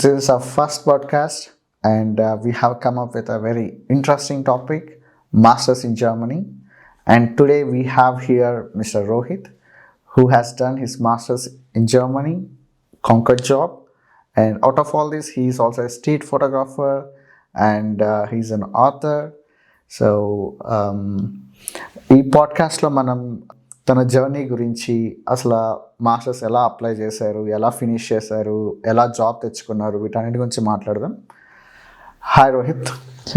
This is our first podcast, and we have come up with a very interesting topic, Masters in Germany. And today we have here Mr. Rohit, who has done his Masters in Germany, conquered job. And out of all this, he is also a street photographer and he's an author. So, ఈ పాడ్కాస్ట్లో మనం తన journey గురించి అసలు masters ఎలా apply చేశారు, ఎలా finish చేశారు, ఎలా జాబ్ తెచ్చుకున్నారు, వీటన్నిటి గురించి మాట్లాడదాం. Hi Rohit,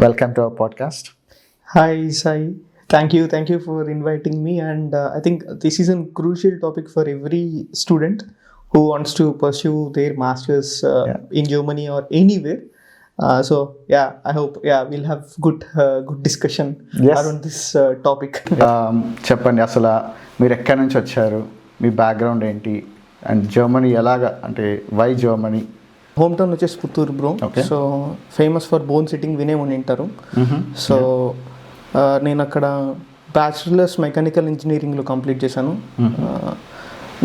welcome to our podcast. Hi, Sai. Thank you for inviting me. And I think this is a crucial topic for every student who wants to pursue their masters in Germany or anywhere. So yeah, I hope we'll have good discussion around this topic. చెప్పండి, అసలు మీరు ఎక్కడి నుంచి వచ్చారు, మీ background ఏంటి, and Germany ఎలాగా, అంటే why Germany? Home town వచ్చేసి Puttur bro. So famous for bone sitting వినే ఉంటారు. సో నేను అక్కడ బ్యాచిలర్స్ మెకానికల్ ఇంజనీరింగ్లో కంప్లీట్ చేశాను.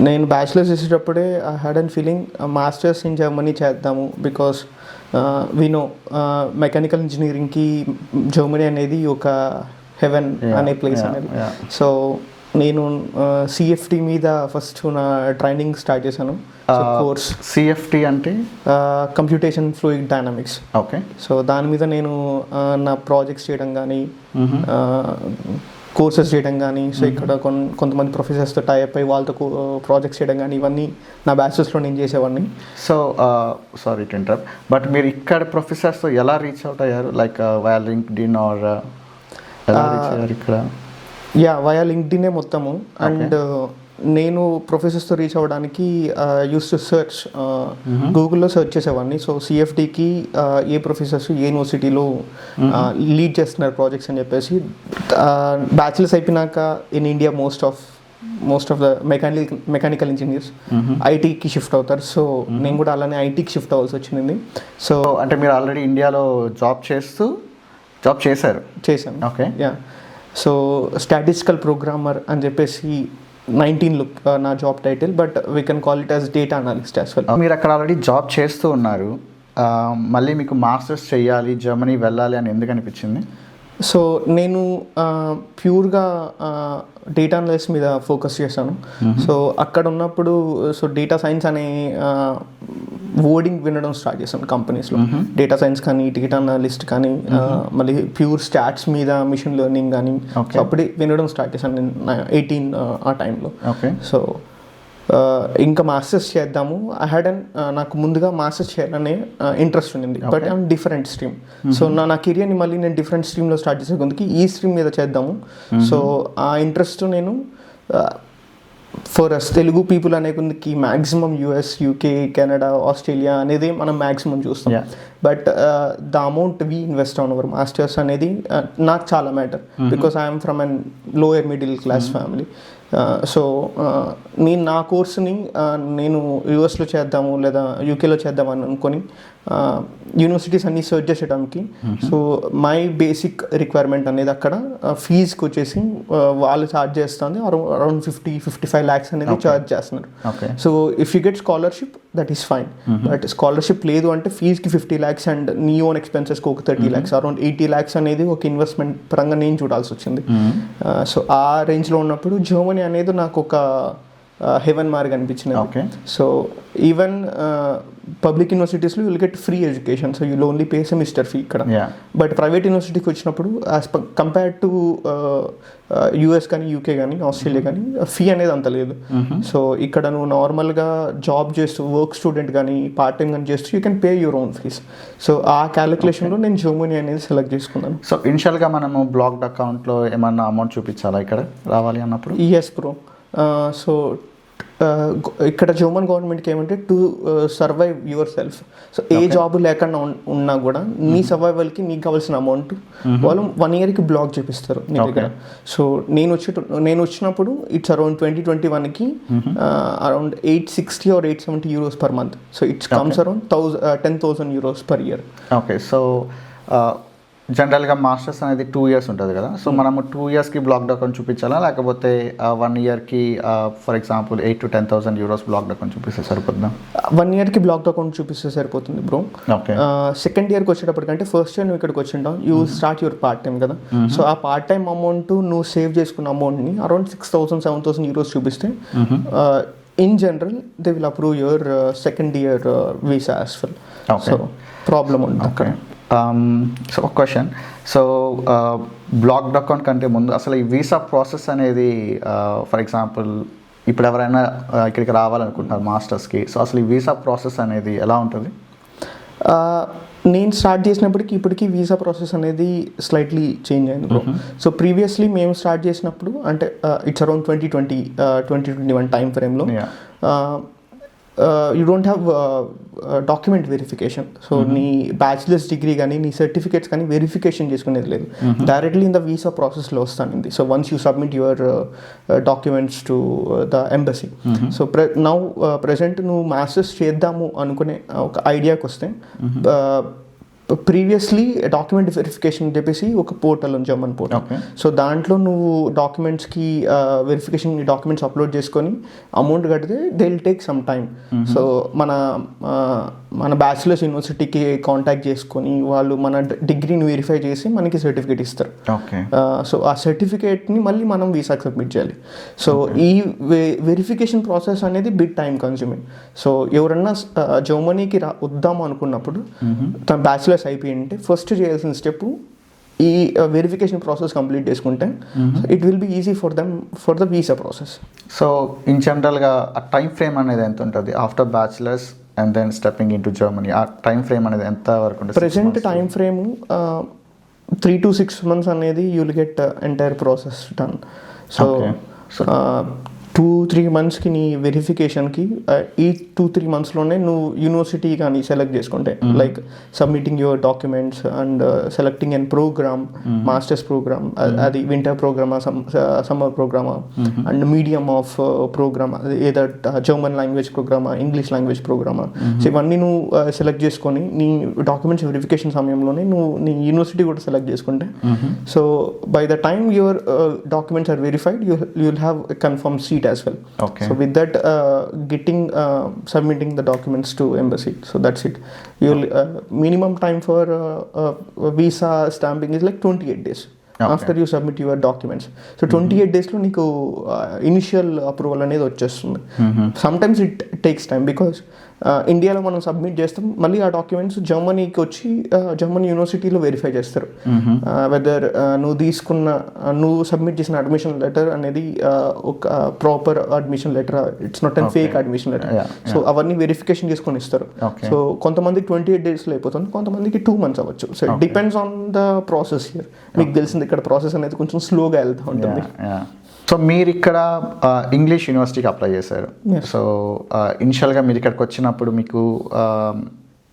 నేను బ్యాచిలర్స్ చేసేటప్పుడే I had and feeling masters in Germany చేద్దాము, బికాస్ వి నో మెకానికల్ ఇంజనీరింగ్కి జర్మనీ అనేది ఒక హెవెన్ అనే ప్లేస్ అనేది. సో నేను సిఎఫ్టీ మీద ఫస్ట్ నా ట్రైనింగ్ స్టార్ట్ చేశాను. కోర్స్ సిఎఫ్టీ అంటే computation fluid dynamics. Okay. So దాని మీద నేను నా ప్రాజెక్ట్స్ చేయడం కానీ కోర్సెస్ చేయడం కానీ, సో ఇక్కడ కొంతమంది ప్రొఫెసర్స్తో టైప్ అయ్యి వాళ్ళతో ప్రాజెక్ట్స్ చేయడం కానీ, ఇవన్నీ నా బ్యాచెస్లో నేను చేసేవాడిని. So sorry to interrupt, but మీరు ఇక్కడ ప్రొఫెసర్స్తో ఎలా రీచ్ అవుట్ అయ్యారు? లైక్ వయా లింక్డ్ఇన్ ఆర్ ఎలా రీచ్ అయ్యారు ఇక్కడ? వయా లింక్డ్ఇనే మొత్తము. అండ్ నేను ప్రొఫెసర్స్తో రీచ్ అవ్వడానికి యూస్ టు సర్చ్, గూగుల్లో సర్చ్ చేసేవాడిని. సో సిఎఫ్టీకి ఏ ప్రొఫెసర్స్ ఏ యూనివర్సిటీలో లీడ్ చేస్తున్నారు ప్రాజెక్ట్స్ అని చెప్పేసి. బ్యాచిలర్స్ అయిపోయినాక in India most of the mechanical engineers ఐటీకి షిఫ్ట్ అవుతారు. సో నేను కూడా అలానే ఐటీకి షిఫ్ట్ అవ్వాల్సి వచ్చింది. సో అంటే మీరు ఆల్రెడీ ఇండియాలో జాబ్ చేశాను. ఓకే. సో స్టాటిస్టికల్ ప్రోగ్రామర్ అని చెప్పేసి 19 నా job title, but we can call it as data analyst as well. మీరు అక్కడ ఆల్రెడీ జాబ్ చేస్తూ ఉన్నారు, మళ్ళీ మీకు మాస్టర్స్ చేయాలి, జర్మనీ వెళ్ళాలి అని ఎందుకు అనిపించింది? సో నేను ప్యూర్గా డేటా అనలిస్ట్ మీద ఫోకస్ చేశాను. సో అక్కడ ఉన్నప్పుడు డేటా సైన్స్ అనే వర్డింగ్ వినడం స్టార్ట్ చేశాను కంపెనీస్లో. డేటా సైన్స్ కానీ, డేటా అనలిస్ట్ కానీ, మళ్ళీ ప్యూర్ స్టాట్స్ మీద మిషన్ లెర్నింగ్ కానీ, సో అప్పుడే వినడం స్టార్ట్ చేశాను నేను 18 ఆ టైంలో. సో ఇంకా మాస్టర్స్ చేద్దాము, నాకు ముందుగా మాస్టర్స్ చేయాలనే ఇంట్రెస్ట్ ఉండింది, but I'm different stream. So నా కెరియర్ని మళ్ళీ నేను డిఫరెంట్ స్ట్రీమ్లో స్టార్ట్ చేసే కొందుకి ఈ స్ట్రీమ్ మీద చేద్దాము. సో ఆ ఇంట్రెస్ట్ నేను ఫర్ అస్ తెలుగు పీపుల్ అనే కొందికి maximum US, UK, Canada, Australia అనేది మనం మ్యాక్సిమం చూస్తాం. But the amount we invest on our masters అనేది నాకు చాలా matter, because I'm from an lower middle class family. So నేను నా కోర్సుని నేను యూఎస్లో చేద్దాము లేదా యూకేలో చేద్దామని అనుకొని యూనివర్సిటీస్ అన్నీ సర్చ్ చేసేటానికి. సో మై బేసిక్ రిక్వైర్మెంట్ అనేది అక్కడ ఫీజుకి వచ్చేసి వాళ్ళు ఛార్జ్ చేస్తుంది అరౌండ్ 50-55 lakhs అనేది ఛార్జ్ చేస్తున్నారు. So if you get scholarship that is fine, but scholarship లేదు అంటే ఫీజుకి 50 lakhs అండ్ నీ ఓన్ ఎక్స్పెన్సెస్కి ఒక 30 lakhs, అరౌండ్ 80 lakhs అనేది ఒక ఇన్వెస్ట్మెంట్ పరంగా నేను చూడాల్సి వచ్చింది. సో ఆ రేంజ్లో ఉన్నప్పుడు జర్మనీ అనేది నాకు ఒక హెవెన్ మార్క్ అనిపించినది. సో ఈవెన్ పబ్లిక్ యూనివర్సిటీస్లో you'll get free education, so you'll only pay semester fee ఇక్కడ. బట్ ప్రైవేట్ యూనివర్సిటీకి వచ్చినప్పుడు యాజ్ కంపేర్డ్ టు యూఎస్ కానీ, యూకే కానీ, ఆస్ట్రేలియా కానీ ఫీ అనేది అంత లేదు. సో ఇక్కడ నువ్వు నార్మల్గా జాబ్ చేస్తూ, వర్క్ స్టూడెంట్ కానీ, పార్ట్ టైం కానీ చేస్తూ you can pay your own fees. So ఆ క్యాలిక్యులేషన్లో నేను జర్మనీ అనేది సెలెక్ట్ చేసుకున్నాను. సో ఇనిషియల్గా మనము బ్లాక్డ్ అకౌంట్లో ఏమన్నా అమౌంట్ చూపించాలా ఇక్కడ రావాలి అన్నప్పుడు? Yes bro. సో ఇక్కడ జర్మన్ గవర్నమెంట్కి ఏమంటే to survive yourself. So ఏ జాబ్ లేకుండా ఉన్నా కూడా నీ సర్వైవల్కి నీకు కావాల్సిన అమౌంట్ వాళ్ళు 1 yearకి బ్లాక్ చేపిస్తారు నీ దగ్గర. సో నేను వచ్చినప్పుడు ఇట్స్ అరౌండ్ 2021కి around 860 or 870 euros per month. So it's comes around 10,000 euros per year. Okay. So జనరల్గా మాస్టర్స్ అనేది 2 years ఉంటుంది కదా, సో మనము 2 yearsకి బ్లాక్డ్ అకౌంట్ చూపించాలా, లేకపోతే 1 yearకి for example 8,000 to 10,000 euros blocked account చూపిస్తే సరిపోతుందా? 1 yearకి బ్లాక్డ్ అకౌంట్ చూపిస్తే సరిపోతుంది బ్రో. ఓకే. సెకండ్ ఇయర్కి వచ్చేటప్పటికంటే ఫస్ట్ ఇయర్ నువ్వు ఇక్కడికి వచ్చింటావు, you start your part time కదా. సో ఆ పార్ట్ టైం అమౌంట్ నువ్వు సేవ్ చేసుకున్న అమౌంట్ని అరౌండ్ 6,000 7,000 euros చూపిస్తే in general they will approve your second year visa as well. Okay. So problem ఉంది అక్కడ. సో ఒక క్వశ్చన్, సో బ్లాక్డ్ అకౌంట్ కంటే ముందు అసలు ఈ వీసా ప్రాసెస్ అనేది ఫర్ ఎగ్జాంపుల్ ఇప్పుడు ఎవరైనా ఇక్కడికి రావాలనుకుంటున్నారు మాస్టర్స్కి, సో అసలు ఈ వీసా ప్రాసెస్ అనేది ఎలా ఉంటుంది? నేను స్టార్ట్ చేసినప్పటికి ఇప్పటికీ వీసా ప్రాసెస్ అనేది స్లైట్లీ చేంజ్ అయింది బ్రో. సో ప్రీవియస్లీ మేము స్టార్ట్ చేసినప్పుడు అంటే ఇట్స్ అరౌండ్ 2021 టైం ఫ్రేమ్లో you don't have document verification. So నీ బ్యాచిలర్స్ డిగ్రీ కానీ నీ సర్టిఫికేట్స్ కానీ వెరిఫికేషన్ చేసుకునేది లేదు, డైరెక్ట్లీ ఇన్ ద వీసా ప్రాసెస్లో వస్తానండి. So once you submit your documents to the embassy. So now present నువ్వు మాస్టర్స్ చేద్దాము అనుకునే ఒక ఐడియాకి వస్తే ప్రీవియస్లీ డాక్యుమెంట్ వెరిఫికేషన్ అని చెప్పేసి ఒక పోర్టల్ ఉంది, జర్మన్ పోర్టల్. సో దాంట్లో నువ్వు డాక్యుమెంట్స్కి వెరిఫికేషన్ డాక్యుమెంట్స్ అప్లోడ్ చేసుకొని అమౌంట్ కడితే they will take some time. So మన బ్యాచిలర్స్ యూనివర్సిటీకి కాంటాక్ట్ చేసుకొని వాళ్ళు మన డిగ్రీని వెరిఫై చేసి మనకి సర్టిఫికేట్ ఇస్తారు. సో ఆ సర్టిఫికేట్ని మళ్ళీ మనం వీసాకి సబ్మిట్ చేయాలి. సో ఈ వెరిఫికేషన్ ప్రాసెస్ అనేది బిగ్ టైం కన్స్యూమింగ్. సో ఎవరన్నా జర్మనీకి వద్దాము అనుకున్నప్పుడు తన బ్యాచిలర్స్ అయిపోయి ఉంటే ఫస్ట్ చేయాల్సిన స్టెప్ ఈ వెరిఫికేషన్ ప్రాసెస్ కంప్లీట్ చేసుకుంటే it will be easy for them for the visa process. So in జనరల్గా ఆ టైం ఫ్రేమ్ అనేది ఎంత ఉంటుంది after bachelors and then stepping into Germany? ఆ టైం ఫ్రేమ్ అనేది ఎంత వరకు ఉంటుంది? Present time frame 3 to 6 months అనేది you will get entire process done. So 2-3 monthsకి నీ వెరిఫికేషన్కి ఈ 2-3 monthsలోనే నువ్వు యూనివర్సిటీ కానీ సెలెక్ట్ చేసుకుంటే like submitting your documents and selecting and programme, masters programme, అది వింటర్ ప్రోగ్రామా సమ్మర్ ప్రోగ్రామా and medium of programme, either German language ప్రోగ్రామా ఇంగ్లీష్ లాంగ్వేజ్ ప్రోగ్రామా. సో ఇవన్నీ నువ్వు సెలెక్ట్ చేసుకొని నీ డాక్యుమెంట్స్ వెరిఫికేషన్ సమయంలోనే నువ్వు నీ యూనివర్సిటీ కూడా సెలెక్ట్ చేసుకుంటే so by the time your documents are verified you will have confirm seat as well. So with that submitting the documents to embassy, so that's it. You'll minimum time for visa stamping is like 28 days after you submit your documents. So 28 days లో నీకు initial approval అనేది వచ్చేస్తుంది. Sometimes it takes time because ఇండియాలో మనం submit చేస్తాం, మళ్ళీ ఆ documents జర్మనీకి వచ్చి జర్మన్ యూనివర్సిటీలో వెరిఫై చేస్తారు వెదర్ నువ్వు సబ్మిట్ చేసిన అడ్మిషన్ లెటర్ అనేది ఒక proper admission letter, it's not and fake admission letter. So అవన్నీ వెరిఫికేషన్ చేసుకొని ఇస్తారు. సో కొంతమందికి 28 daysలో అయిపోతుంది, కొంతమందికి 2 months అవ్వచ్చు. So it depends on the process here. మీకు తెలిసింది ఇక్కడ ప్రాసెస్ అనేది కొంచెం స్లోగా వెళ్తూ ఉంటుంది. సో మీరు ఇక్కడ ఇంగ్లీష్ యూనివర్సిటీకి అప్లై చేశారు. సో ఇనిషియల్గా మీరు ఇక్కడికి వచ్చినప్పుడు మీకు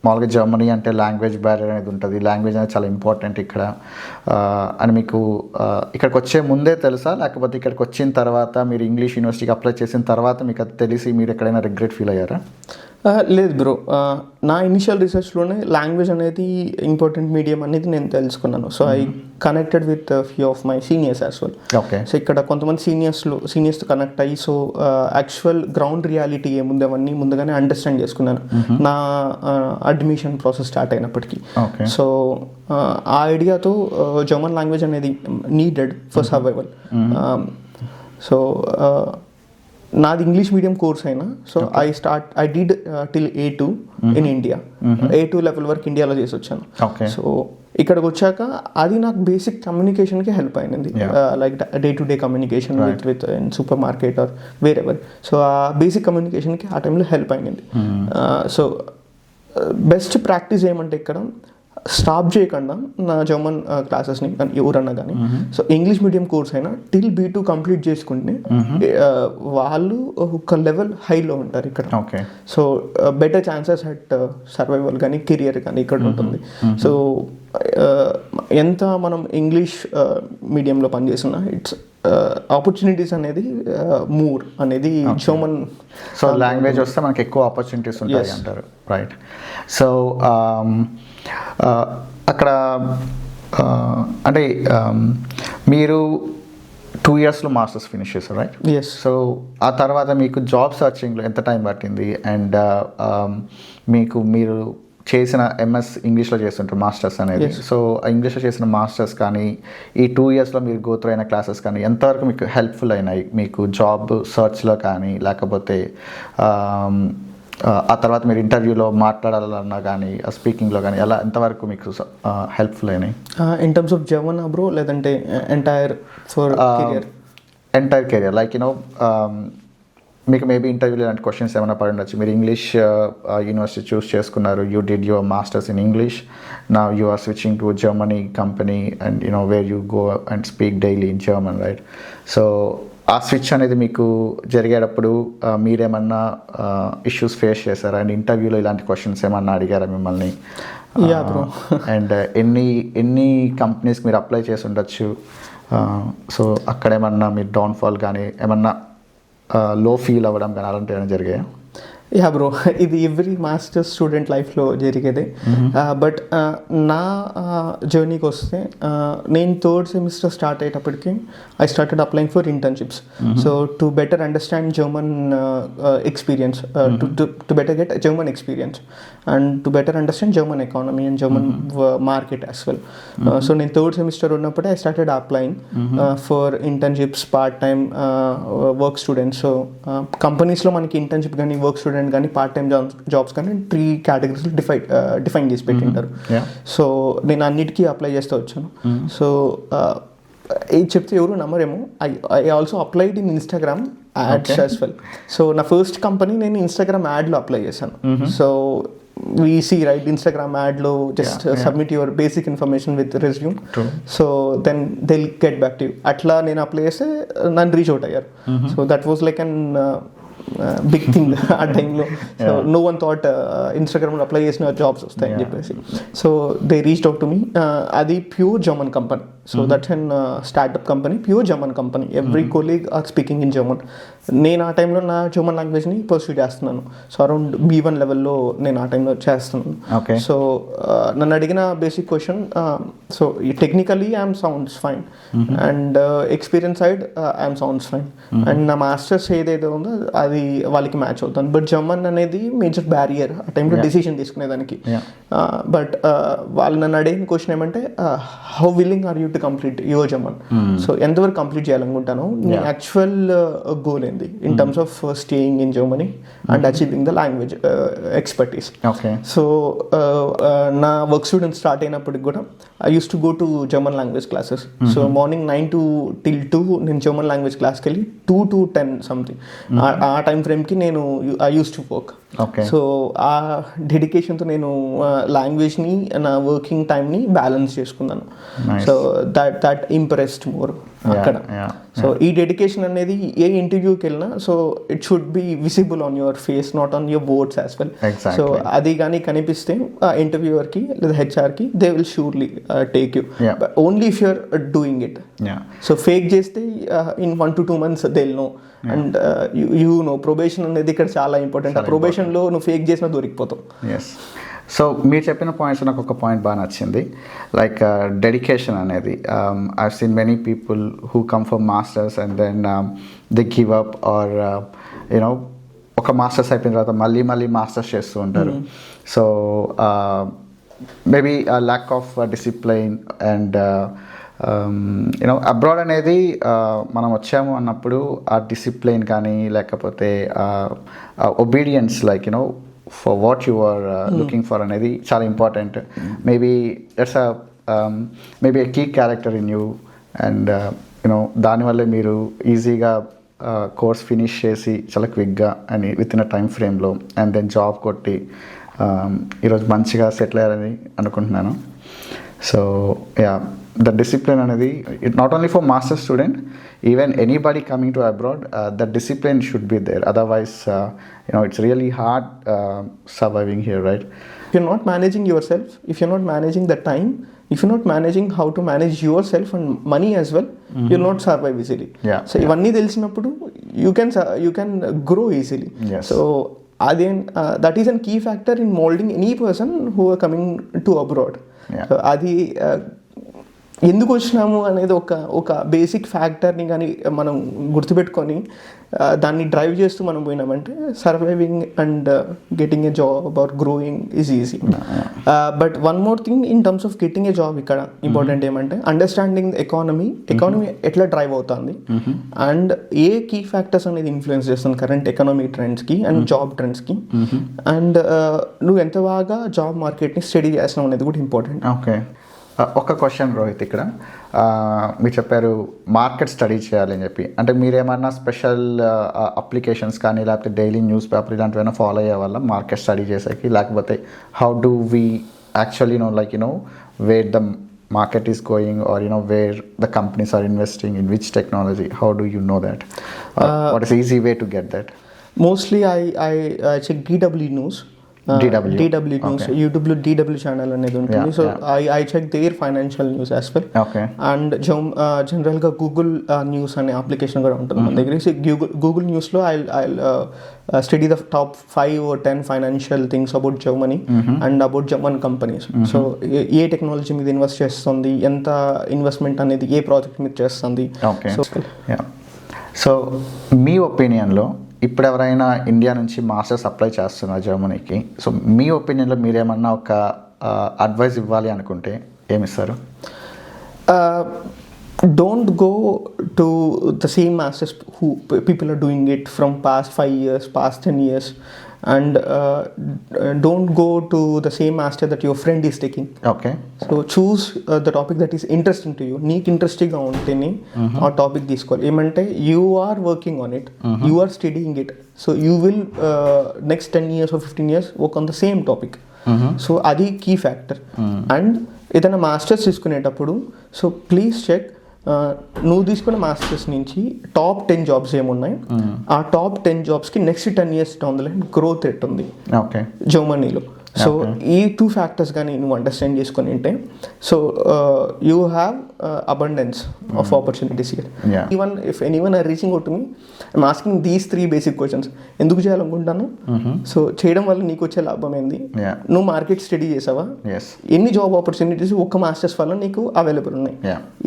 మామూలుగా జర్మనీ అంటే లాంగ్వేజ్ బ్యారియర్ అనేది ఉంటుంది, లాంగ్వేజ్ అనేది చాలా ఇంపార్టెంట్ ఇక్కడ అని మీకు ఇక్కడికి వచ్చే ముందే తెలుసా, లేకపోతే ఇక్కడికి వచ్చిన తర్వాత మీరు ఇంగ్లీష్ యూనివర్సిటీకి అప్లై చేసిన తర్వాత మీకు అది తెలిసి మీరు ఎక్కడైనా రిగ్రెట్ ఫీల్ అయ్యారా? లేదు బ్రో, నా ఇనిషియల్ రీసెర్చ్లోనే లాంగ్వేజ్ అనేది ఇంపార్టెంట్ మీడియం అనేది నేను తెలుసుకున్నాను. So I connected with few of my seniors as well. So ఇక్కడ కొంతమంది సీనియర్స్తో కనెక్ట్ అయ్యి సో యాక్చువల్ గ్రౌండ్ రియాలిటీ ఏముంది అవన్నీ ముందుగానే అండర్స్టాండ్ చేసుకున్నాను నా అడ్మిషన్ ప్రాసెస్ స్టార్ట్ అయినప్పటికీ. సో ఆ ఐడియాతో జర్మన్ లాంగ్వేజ్ అనేది నీడెడ్ ఫర్ సర్వైవల్. సో నాది ఇంగ్లీష్ మీడియం కోర్స్ అయినా so I did till A2 in India. A2 level వరకు ఇండియాలో చేసి వచ్చాను. సో ఇక్కడికి వచ్చాక అది నాకు బేసిక్ కమ్యూనికేషన్కి హెల్ప్ అయింది, like day to day communication with in supermarket or wherever. So ఆ బేసిక్ కమ్యూనికేషన్కి ఆ టైంలో హెల్ప్ అయింది. సో బెస్ట్ ప్రాక్టీస్ ఏమంటే ఇక్కడ స్టాప్ చేయకుండా నా జర్మన్ క్లాసెస్ని ఎవరన్నా కానీ సో ఇంగ్లీష్ మీడియం కోర్స్ అయినా టిల్ B2 కంప్లీట్ చేసుకుంటే వాళ్ళు ఒక లెవెల్ హైలో ఉంటారు ఇక్కడ. So better chances at survival కానీ కెరియర్ కానీ ఇక్కడ ఉంటుంది. సో ఎంత మనం ఇంగ్లీష్ మీడియంలో పనిచేసినా ఇట్స్ ఆపర్చునిటీస్ అనేది మూర్ అనేది జర్మన్. సో లాంగ్వేజ్ వస్తే మనకి ఎక్కువ ఆపర్చునిటీస్ ఉంటాయి అంటారు, రైట్? సో అక్కడ అంటే మీరు 2 yearsలో మాస్టర్స్ ఫినిష్ చేశారు రైట్? ఎస్. సో ఆ తర్వాత మీకు జాబ్ సర్చింగ్లో ఎంత టైం పట్టింది? అండ్ మీరు చేసిన ఎంఎస్ ఇంగ్లీష్లో చేస్తుంటారు మాస్టర్స్ అనేది. సో ఇంగ్లీష్లో చేసిన మాస్టర్స్ కానీ ఈ 2 yearsలో మీరు గో త్రూ అయిన క్లాసెస్ కానీ ఎంతవరకు మీకు హెల్ప్ఫుల్ అయినాయి మీకు జాబ్ సర్చ్లో కానీ, లేకపోతే ఆ తర్వాత మీరు ఇంటర్వ్యూలో మాట్లాడాలన్నా కానీ స్పీకింగ్లో కానీ ఎలా ఎంతవరకు మీకు హెల్ప్ఫుల్ అయినాయి? In terms of German bro, లేదంటే entire for career? Entire career, like మీకు మేబీ ఇంటర్వ్యూలో ఇలాంటి క్వశ్చన్స్ ఏమైనా పడి ఉండొచ్చు. మీరు ఇంగ్లీష్ యూనివర్సిటీ చూస్ చేసుకున్నారు, you did your masters in English, నా you are switching to Germany company and where you go and speak daily in German right? So ఆ స్విచ్ అనేది మీకు జరిగేటప్పుడు మీరేమన్నా ఇష్యూస్ ఫేస్ చేశారా? అండ్ ఇంటర్వ్యూలో ఇలాంటి క్వశ్చన్స్ ఏమన్నా అడిగారా మిమ్మల్ని? అండ్ ఎన్ని కంపెనీస్ మీరు అప్లై చేసి ఉండొచ్చు? సో అక్కడ ఏమన్నా మీరు డౌన్ఫాల్ కానీ ఏమన్నా లో ఫీల్ అవ్వడం కానీ అలాంటివి ఏమైనా జరిగాయా? యా బ్రో, ఇది ఎవ్రీ మాస్టర్స్ స్టూడెంట్ లైఫ్లో జరిగేదే. బట్ నా జర్నీకి వస్తే నేను 3rd semester స్టార్ట్ అయ్యేటప్పటికి I started applying for internships. So to better understand German experience, to better get German experience and to better understand German economy and German market as well. So నేను 3rd semester ఉన్నప్పుడే I started applying for internships, part time work students. So కంపెనీస్లో మనకి internship కానీ work student కానీ part time jobs కానీ 3 categories define చేసి పెట్టింటారు. So నేను అన్నిటికీ అప్లై చేస్తూ వచ్చాను. సో ఇది చెప్తే ఎవరు నమ్మరేమో, I also applied in Instagram ads as well. So నా ఫస్ట్ కంపెనీ నేను ఇన్స్టాగ్రామ్ యాడ్లో అప్లై చేశాను. So we see right Instagram ad lo just submit your basic information with resume. True. So then they'll get back to you. Atla nenu apply chese nan reach out ayyaru. So that was like an big thing ఆ టైంలో. So no one thought ఇన్స్టాగ్రామ్లో apply చేసిన jobs వస్తాయని చెప్పేసి. So they reached out to me. అది pure German company. So that's an startup company, pure German company. Every colleague are speaking in German. నేను ఆ టైంలో నా జర్మన్ లాంగ్వేజ్ని పర్సూ చేస్తున్నాను. సో అరౌండ్ B1 లెవెల్లో నేను ఆ టైంలో చేస్తున్నాను. సో నన్ను అడిగిన basic question, so technically I'm sounds fine and experience side I'm sounds fine and నా మాస్టర్స్ ఏదైతే ఉందో అది వాళ్ళకి మ్యాచ్ అవుతాను. బట్ జర్మన్ అనేది మేజర్ బ్యారియర్ ఆ టైంలో డెసిషన్ తీసుకునేదానికి. బట్ వాళ్ళు నన్ను అడిగిన క్వశ్చన్ ఏమంటే, how willing are you to complete your German? So ఎంతవరకు కంప్లీట్ చేయాలనుకుంటాను, నీ యాక్చువల్ గోల్ ఏంది in terms of staying in Germany and achieving the language expertise. So నా వర్క్ స్టూడెంట్ స్టార్ట్ అయినప్పటికి కూడా I use to go to German language classes. So morning 9 to 2 నేను German language క్లాస్కి వెళ్ళి 2 to 10 something ఆ time ఫ్రేమ్కి నేను I use to work. So ఆ డెడికేషన్తో నేను లాంగ్వేజ్ని నా వర్కింగ్ టైంని బ్యాలెన్స్ చేసుకున్నాను. సో దట్ ఇంప్రెస్డ్ మోర్ అక్కడ. సో ఈ డెడికేషన్ అనేది ఏ ఇంటర్వ్యూకి వెళ్ళినా, so it should be visible on your face, not on your words as well. So అది కానీ కనిపిస్తే ఆ ఇంటర్వ్యూవర్కి లేదా హెచ్ఆర్కి they will surely take you, only if you're doing it. So fake చేస్తే in 1 to 2 months they will know. And you know probation అనేది ఇక్కడ చాలా ఇంపార్టెంట్. ఆ ప్రొబేషన్లో నువ్వు ఫేక్ చేసినా దొరికిపోతావు. ఎస్. సో మీరు చెప్పిన పాయింట్స్ నాకు ఒక పాయింట్ బాగా నచ్చింది, లైక్ డెడికేషన్ అనేది. I seen many people who come for masters and then they give up or you know ఒక మాస్టర్స్ అయిపోయిన తర్వాత మళ్ళీ మాస్టర్స్ చేస్తూ ఉంటారు. So maybe lack of discipline and you know abroad అనేది మనం వచ్చాము అన్నప్పుడు ఆ డిసిప్లైన్ కానీ లేకపోతే obedience like you know for what you are looking for అనేది చాలా important. Maybe that's maybe a key character in you and you know దానివల్లే మీరు ఈజీగా కోర్స్ ఫినిష్ చేసి చాలా క్విక్గా అని విత్ ఇన్ అ టైం ఫ్రేమ్లో అండ్ దెన్ జాబ్ కొట్టి ఈరోజు మంచిగా సెటిల్ అయ్యారని అనుకుంటున్నాను. సో యా, the discipline అనేది not only for master student, even anybody coming to abroad, the discipline should be there, otherwise you know it's really hard surviving here, right? If you're not managing yourself, if you're not managing the time, if you're not managing how to manage yourself and money as well, you'll not survive easily. Yeah. So ivanni telinappudu you can grow easily. Yes. So again that is a key factor in molding any person who are coming to abroad. Yeah. So adi ఎందుకు వచ్చినాము అనేది ఒక basic ఫ్యాక్టర్ని కానీ మనం గుర్తుపెట్టుకొని దాన్ని drive చేస్తూ మనం పోయినామంటే surviving and getting a job or growing is easy. But one more thing in terms of getting a job ఇక్కడ ఇంపార్టెంట్ ఏమంటే అండర్స్టాండింగ్ ఎకానమీ ఎట్లా డ్రైవ్ అవుతుంది అండ్ ఏ కీ ఫ్యాక్టర్స్ అనేది ఇన్ఫ్లుయెన్స్ చేస్తుంది కరెంట్ ఎకనామిక్ ట్రెండ్స్కి అండ్ జాబ్ ట్రెండ్స్కి and నువ్వు ఎంత బాగా జాబ్ మార్కెట్ని స్టడీ చేస్తున్నావు అనేది కూడా ఇంపార్టెంట్. ఓకే, ఒక క్వశ్చన్ రోహిత్ ఇక్కడ మీరు చెప్పారు మార్కెట్ స్టడీ చేయాలని చెప్పి, అంటే మీరేమన్నా స్పెషల్ అప్లికేషన్స్ కానీ లేకపోతే డైలీ న్యూస్ పేపర్ ఇలాంటివైనా ఫాలో అయ్యే వల్ల మార్కెట్ స్టడీ చేసేకి, లేకపోతే how do we actually wear the market is going, or where the companies are investing in which technology? How do you know that? What is the easy way to get that? Mostly I check DW News. DW News, okay. యూట్యూబ్లో DW channel అనేది ఉంటుంది. So I check their financial news as well. And జనరల్గా Google news అనే application కూడా ఉంటుంది మన దగ్గర. So Google న్యూస్లో I study the top 5 or 10 financial things about Germany and about German companies. So ఏ టెక్నాలజీ మీద ఇన్వెస్ట్ చేస్తుంది, ఎంత ఇన్వెస్ట్మెంట్ అనేది ఏ ప్రాజెక్ట్ మీద చేస్తుంది. సో మీ ఒపీనియన్లో ఇప్పుడు ఎవరైనా ఇండియా నుంచి మాస్టర్స్ అప్లై చేస్తున్నారు జర్మనీకి, సో మీ ఒపీనియన్లో మీరేమన్నా ఒక అడ్వైస్ ఇవ్వాలి అనుకుంటే ఏమిస్తారు? Don't go to the same masters who people are doing it from past 5 years, past 10 years, and don't go to the same master that your friend is taking. Okay. So choose the topic that is interesting to you. నీకు ఇంట్రెస్టింగ్గా ఉంటేనే ఆ topic తీసుకోవాలి. ఏమంటే you are working on it, you are studying it, so you will next 10 years or 15 years work on the same topic. So అది key factor. And ఏదైనా masters తీసుకునేటప్పుడు so please check నువ్వు తీసుకున్న మాస్టర్స్ నుంచి top 10 jobs ఏమున్నాయి, ఆ top 10 జాబ్స్కి next 10 years down the line growth rate ఉంది జర్మనీలో. సో ఈ 2 ఫ్యాక్టర్స్ కానీ నువ్వు అండర్స్టాండ్ చేసుకుని ఉంటే so you have abundance of opportunities here. Even if anyone are reaching out to me, I'm asking these 3 basic questions. ఎందుకు చేయాలనుకుంటాను, సో చేయడం వల్ల నీకు వచ్చే లాభం ఏంది, నువ్వు మార్కెట్ స్టడీ చేసావా, ఎన్ని జాబ్ ఆపర్చునిటీస్ ఒక్క మాస్టర్స్ వల్ల నీకు అవైలబుల్ ఉన్నాయి,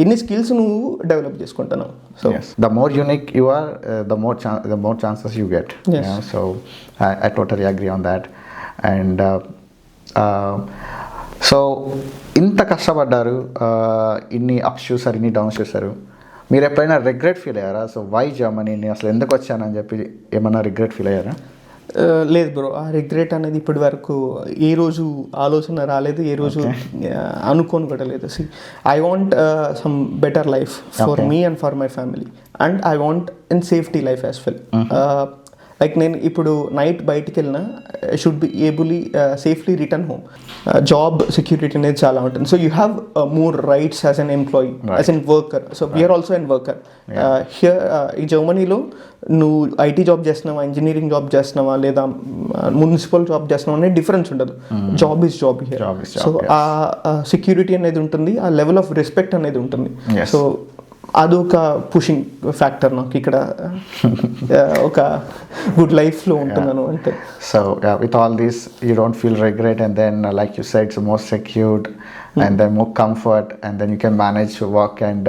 ఎన్ని స్కిల్స్ నువ్వు డెవలప్ చేసుకుంటున్నావు. So the more unique you are, the more chances you get. So I totally agree on that. And so ఇంత కష్టపడ్డారు, ఇన్ని అప్స్ చూసారు, ఇన్ని డౌన్స్ చూసారు, మీరు ఎప్పుడైనా రిగ్రెట్ ఫీల్ అయ్యారా? సో వై జర్మనీ, నేను అసలు ఎందుకు వచ్చానని చెప్పి ఏమన్నా రిగ్రెట్ ఫీల్ అయ్యారా? లేదు బ్రో, ఆ రిగ్రెట్ అనేది ఇప్పటి వరకు ఏ రోజు ఆలోచన రాలేదు, ఏ రోజు అనుకోని కూడా లేదు. See I want some better life for me and for my family, and I want in safety life as well. Like నేను ఇప్పుడు నైట్ బయటికి వెళ్ళినా should be ably safely return home. Job security అనేది చాలా ఉంటుంది. So you have more rights as an employee, as an worker. So we're also an worker here. ఈ జర్మనీలో నువ్వు ఐటీ జాబ్ చేస్తున్నావా, ఇంజనీరింగ్ జాబ్ చేస్తున్నావా, లేదా మున్సిపల్ జాబ్ చేస్తున్నావా అనేది డిఫరెన్స్ ఉండదు. Job is job here. So ఆ సెక్యూరిటీ అనేది ఉంటుంది, ఆ లెవెల్ ఆఫ్ రెస్పెక్ట్ అనేది ఉంటుంది. సో అదొక పుషింగ్ ఫ్యాక్టర్ నాకు ఇక్కడ ఒక గుడ్ లైఫ్లో ఉంటున్నాను అంటే. So with all this you don't feel regret, and then like you said it's more secured and then more comfort, and then you can manage work and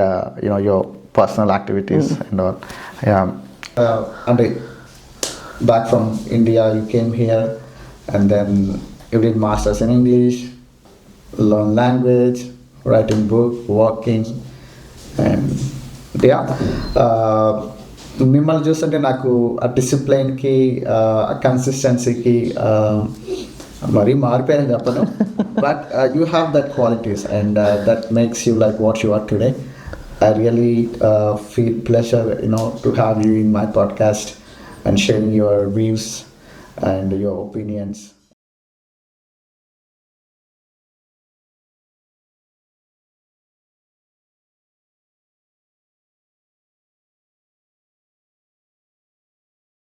your personal activities and all. And back from India you came here, and then you did masters in English, learn language, writing book, working, and మిమ్మల్ని చూస్తుంటే నాకు ఆ డిసిప్లైన్కి, ఆ కన్సిస్టెన్సీకి మరీ మారిపోయాను చెప్పను, but you have that qualities and that makes you like what you are today. I really feel pleasure to have you in my podcast and sharing your views and your opinions.